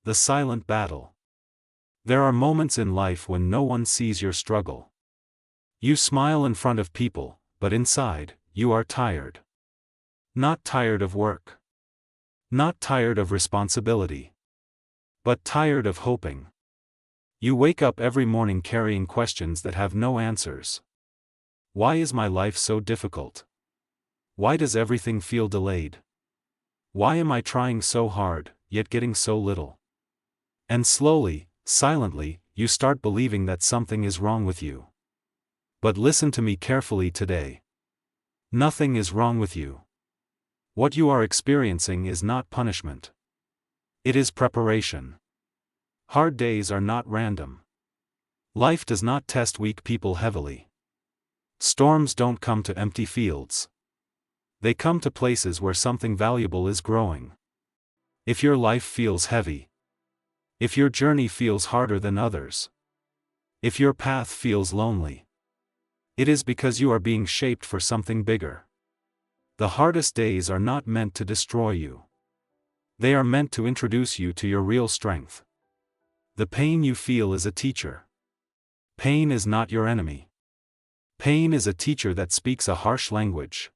The silent battle. There are moments in life when no one sees your struggle. You smile in front of people, but inside, you are tired. Not tired of work. Not tired of responsibility. But tired of hoping. You wake up every morning carrying questions that have no answers. Why is my life so difficult? Why does everything feel delayed? Why am I trying so hard, yet getting so little? And slowly, silently, you start believing that something is wrong with you. But listen to me carefully today. Nothing is wrong with you. What you are experiencing is not punishment. It is preparation. Hard days are not random. Life does not test weak people heavily. Storms don't come to empty fields. They come to places where something valuable is growing. If your life feels heavy, if your journey feels harder than others, if your path feels lonely, it is because you are being shaped for something bigger. The hardest days are not meant to destroy you. They are meant to introduce you to your real strength. The pain you feel is a teacher. Pain is not your enemy. Pain is a teacher that speaks a harsh language.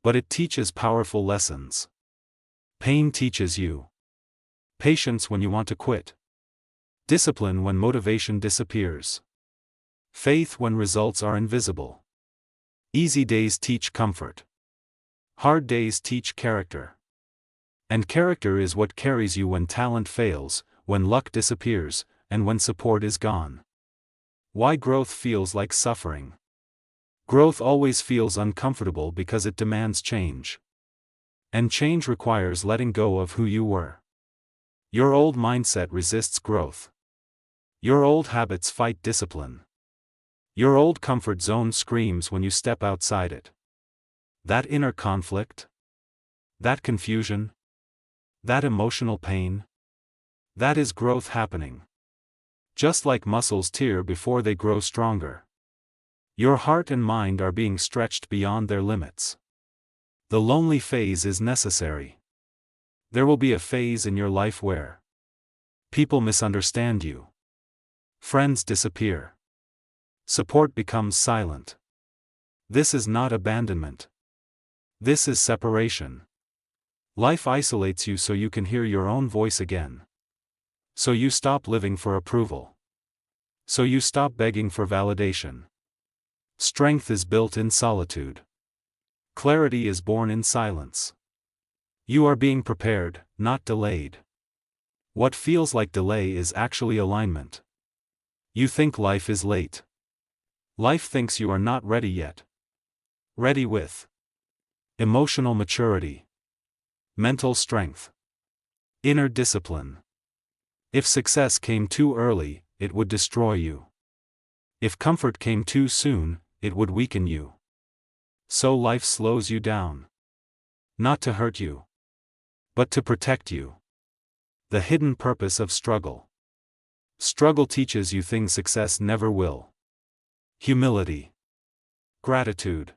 But it teaches powerful lessons. Pain teaches you patience when you want to quit, discipline when motivation disappears, faith when results are invisible. Easy days teach comfort. Hard days teach character. And character is what carries you when talent fails, when luck disappears, and when support is gone. Why growth feels like suffering? Growth always feels uncomfortable because it demands change. And change requires letting go of who you were. Your old mindset resists growth. Your old habits fight discipline. Your old comfort zone screams when you step outside it. That inner conflict, that confusion, that emotional pain, that is growth happening. Just like muscles tear before they grow stronger. Your heart and mind are being stretched beyond their limits. The lonely phase is necessary. There will be a phase in your life where people misunderstand you. Friends disappear. Support becomes silent. This is not abandonment. This is separation. Life isolates you so you can hear your own voice again. So you stop living for approval. So you stop begging for validation. Strength is built in solitude. Clarity is born in silence. You are being prepared, not delayed. What feels like delay is actually alignment. You think life is late. Life thinks you are not ready yet. Ready with emotional maturity, mental strength, inner discipline. If success came too early, it would destroy you. If comfort came too soon, it would weaken you. So life slows you down. Not to hurt you, but to protect you. The hidden purpose of struggle. Struggle teaches you things success never will. Humility, gratitude,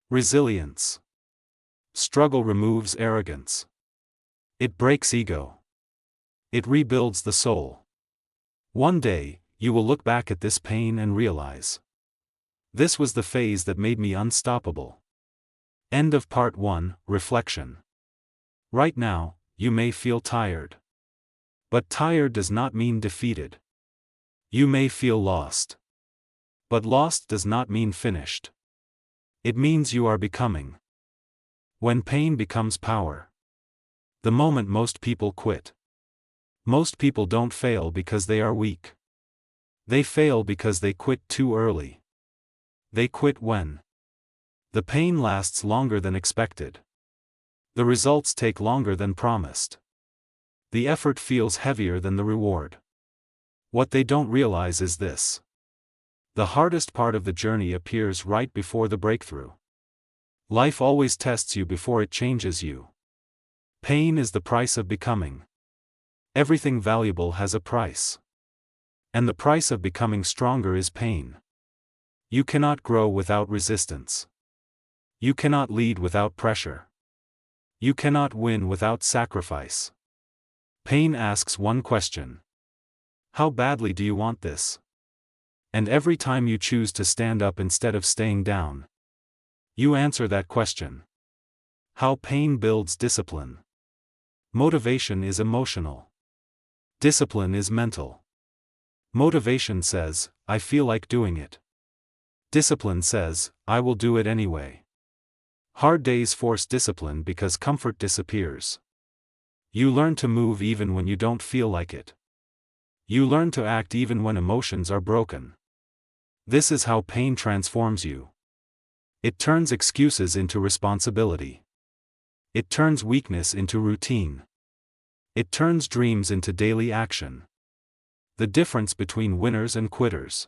resilience. Struggle removes arrogance. It breaks ego. It rebuilds the soul. One day, you will look back at this pain and realize, this was the phase that made me unstoppable. End of part 1, Reflection. Right now, you may feel tired. But tired does not mean defeated. You may feel lost. But lost does not mean finished. It means you are becoming. When pain becomes power. The moment most people quit. Most people don't fail because they are weak. They fail because they quit too early. They quit when the pain lasts longer than expected. The results take longer than promised. The effort feels heavier than the reward. What they don't realize is this. The hardest part of the journey appears right before the breakthrough. Life always tests you before it changes you. Pain is the price of becoming. Everything valuable has a price. And the price of becoming stronger is pain. You cannot grow without resistance. You cannot lead without pressure. You cannot win without sacrifice. Pain asks one question. How badly do you want this? And every time you choose to stand up instead of staying down, you answer that question. How pain builds discipline. Motivation is emotional. Discipline is mental. Motivation says, I feel like doing it. Discipline says, I will do it anyway. Hard days force discipline because comfort disappears. You learn to move even when you don't feel like it. You learn to act even when emotions are broken. This is how pain transforms you. It turns excuses into responsibility. It turns weakness into routine. It turns dreams into daily action. The difference between winners and quitters.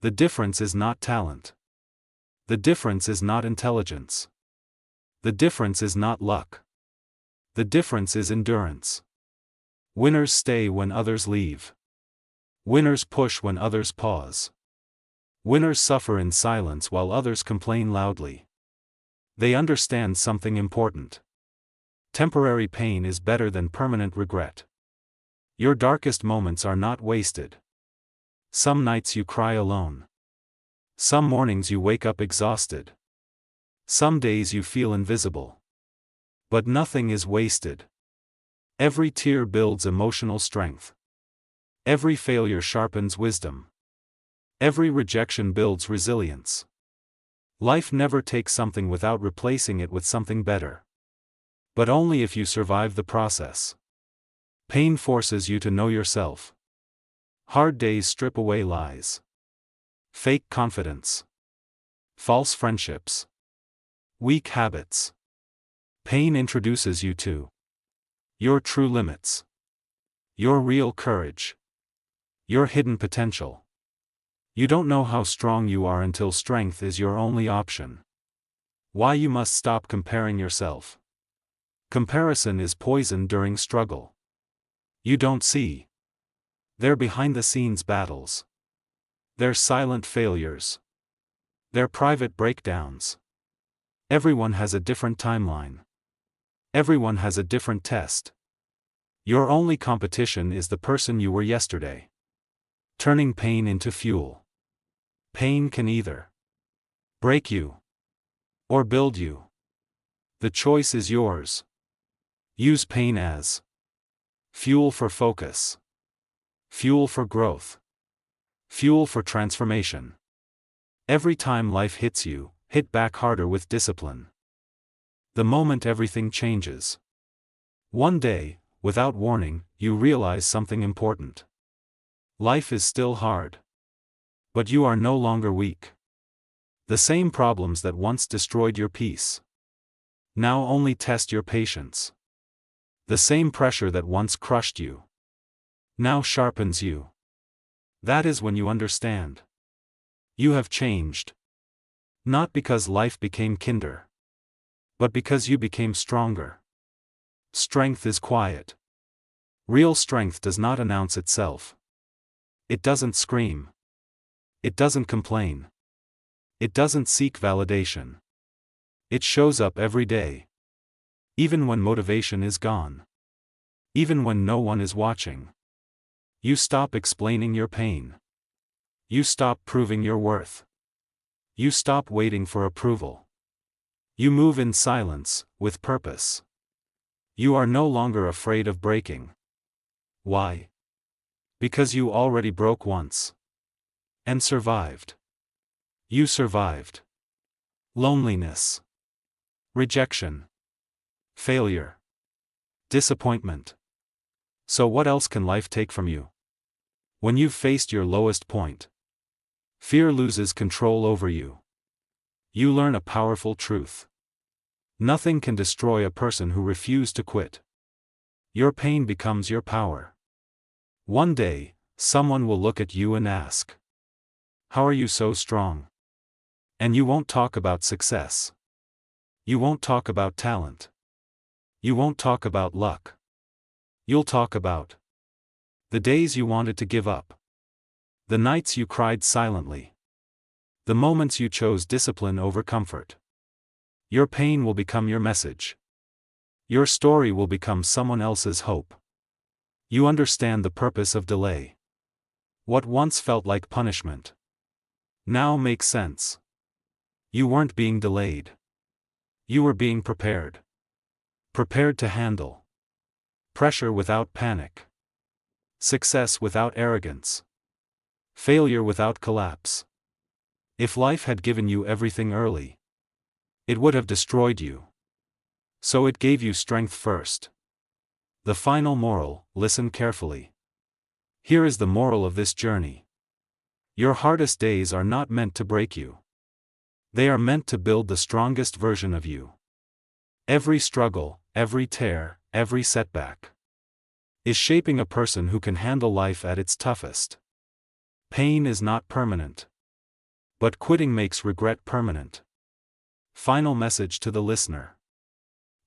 The difference is not talent. The difference is not intelligence. The difference is not luck. The difference is endurance. Winners stay when others leave. Winners push when others pause. Winners suffer in silence while others complain loudly. They understand something important. Temporary pain is better than permanent regret. Your darkest moments are not wasted. Some nights you cry alone. Some mornings you wake up exhausted. Some days you feel invisible. But nothing is wasted. Every tear builds emotional strength. Every failure sharpens wisdom. Every rejection builds resilience. Life never takes something without replacing it with something better. But only if you survive the process. Pain forces you to know yourself. Hard days strip away lies. Fake confidence. False friendships. Weak habits. Pain introduces you to your true limits. Your real courage. Your hidden potential. You don't know how strong you are until strength is your only option. Why you must stop comparing yourself. Comparison is poison during struggle. You don't see their behind-the-scenes battles. Their silent failures. Their private breakdowns. Everyone has a different timeline. Everyone has a different test. Your only competition is the person you were yesterday. Turning pain into fuel. Pain can either break you or build you. The choice is yours. Use pain as fuel for focus. Fuel for growth. Fuel for transformation. Every time life hits you, hit back harder with discipline. The moment everything changes. One day, without warning, you realize something important. Life is still hard. But you are no longer weak. The same problems that once destroyed your peace now only test your patience. The same pressure that once crushed you now sharpens you. That is when you understand. You have changed. Not because life became kinder, but because you became stronger. Strength is quiet. Real strength does not announce itself. It doesn't scream. It doesn't complain. It doesn't seek validation. It shows up every day. Even when motivation is gone. Even when no one is watching. You stop explaining your pain. You stop proving your worth. You stop waiting for approval. You move in silence, with purpose. You are no longer afraid of breaking. Why? Because you already broke once. And survived. You survived. Loneliness. Rejection. Failure. Disappointment. So what else can life take from you? When you've faced your lowest point, fear loses control over you. You learn a powerful truth. Nothing can destroy a person who refuses to quit. Your pain becomes your power. One day, someone will look at you and ask, "How are you so strong?" And you won't talk about success. You won't talk about talent. You won't talk about luck. You'll talk about the days you wanted to give up. The nights you cried silently. The moments you chose discipline over comfort. Your pain will become your message. Your story will become someone else's hope. You understand the purpose of delay. What once felt like punishment now makes sense. You weren't being delayed. You were being prepared. Prepared to handle pressure without panic, success without arrogance, failure without collapse. If life had given you everything early, it would have destroyed you. So it gave you strength first. The final moral: listen carefully. Here is the moral of this journey. Your hardest days are not meant to break you. They are meant to build the strongest version of you. Every struggle, every tear, every setback is shaping a person who can handle life at its toughest. Pain is not permanent. But quitting makes regret permanent. Final message to the listener.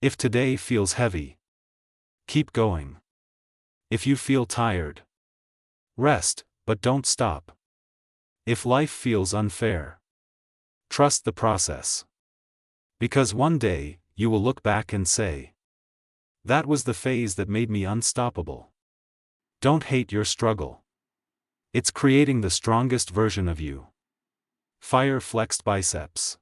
If today feels heavy, keep going. If you feel tired, rest, but don't stop. If life feels unfair, trust the process. Because one day, you will look back and say, that was the phase that made me unstoppable. Don't hate your struggle. It's creating the strongest version of you. Fire flexed biceps.